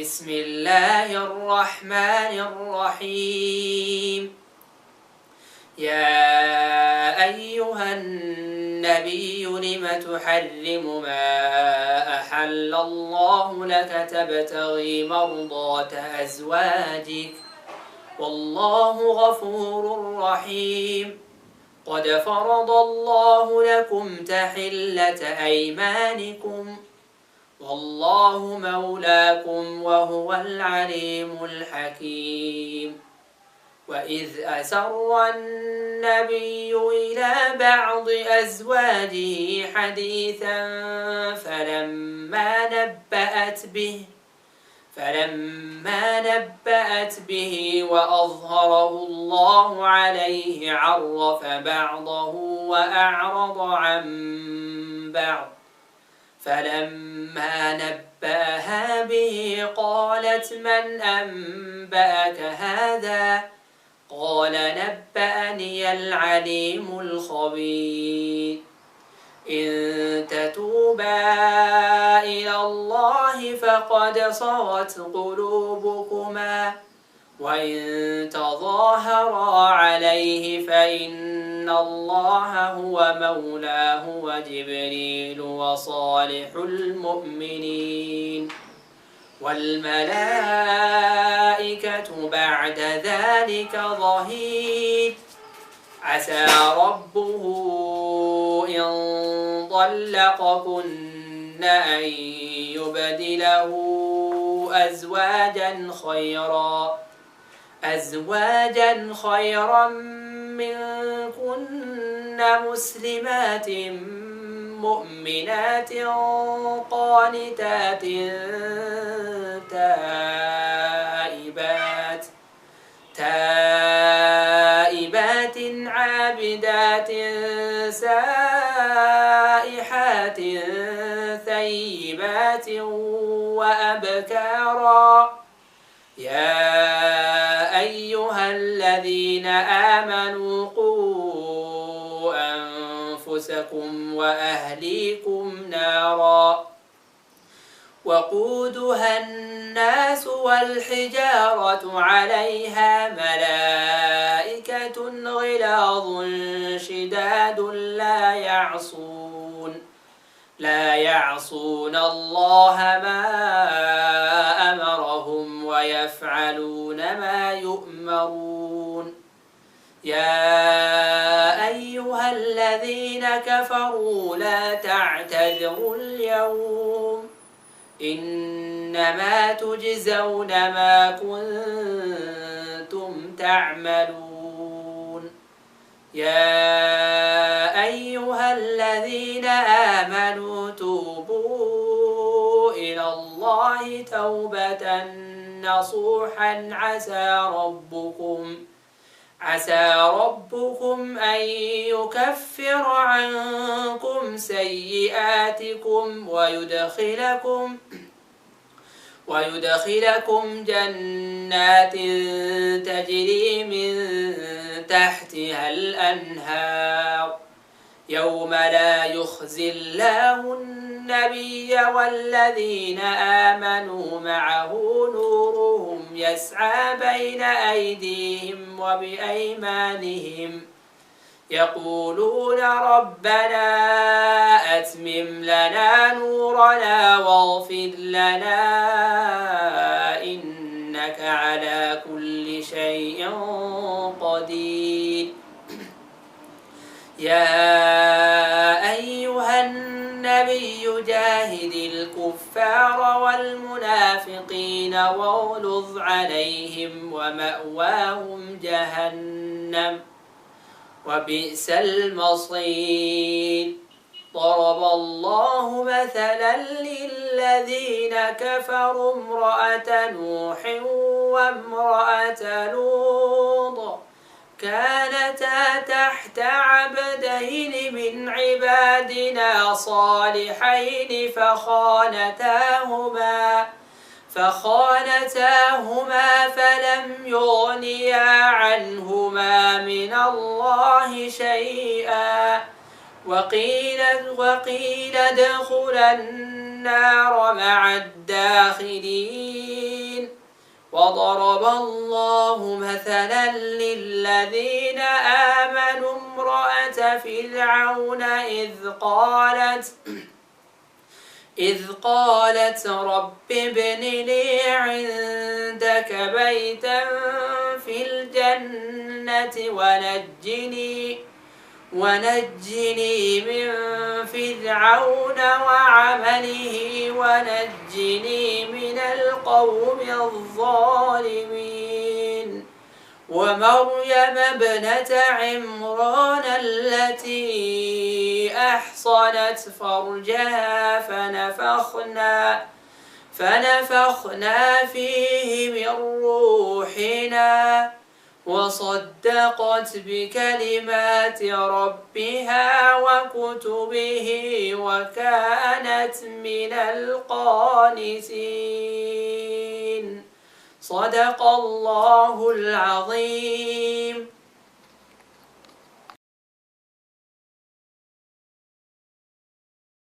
بسم الله الرحمن الرحيم. يا أيها النبي لم تحرم ما أحل الله لك تبتغي مرضات أزواجك والله غفور رحيم. قد فرض الله لكم تحلة أيمانكم والله مولاكم وهو العليم الحكيم. وإذ أسر النبي إلى بعض أزواجه حديثا فلما نبأت به وأظهره الله عليه عرف بعضه وأعرض عن بعض. فلما نبأها به قالت من أنبأك هذا؟ قال نبأني العليم الخبير. إن تتوبا إلى الله فقد صغت قلوبكما وإن تظاهرا عليه فإن الله هو مولاه وجبريل وصالح المؤمنين والملائكة بعد ذلك ظهير. عسى ربه إن طلقكن أن يبدله أزواجا خيرا منكن مسلمات مؤمنات قانتات تائبات عابدات سائحات ثيبات وأبكارا. يا أيها الذين آمنوا قوا أنفسكم وأهليكم نارا وقودها الناس والحجارة عليها ملائكة غلاظ شداد لا يعصون الله ما أمرهم ويفعلون ما يؤمرون. يا أيها الذين كفروا لا تعتذروا اليوم إنما تجزون ما كنتم تعملون. يا أيها الذين آمنوا توبوا إلى الله توبة نصوحا عسى ربكم أن يكفر عنكم سيئاتكم ويدخلكم جنات تجري من تحتها الأنهار يوم لا يخزي الله النبي والذين آمنوا معه نورهم يسعى بين أيديهم وبأيمانهم يقولون ربنا أتمم لنا نورنا واغفر لنا إنك على كل شيء قدير. يا أيها النبي جاهد الكفار والمنافقين واغلظ عليهم ومأواهم جهنم وبئس المصير. ضرب الله مثلا للذين كفروا امرأة نوح وامرأة لوط كانتا تحت عبدين من عبادنا صالحين فخانتاهما فلم يغنيا عنهما من الله شيئا وقيل ادخلا النار مع الداخلين وضرب الله مثلا للذين آمنوا امرأة فرعون إذ قالت رب ابن لي عندك بيتا في الجنة ونجني من فرعون وعمله ونجني من القوم الظالمين ومريم ابنة عمران التي أحصنت فرجها فنفخنا فيه من روحنا وصدقت بكلمات ربها وكتبه وكانت من القانتين. صدق الله العظيم.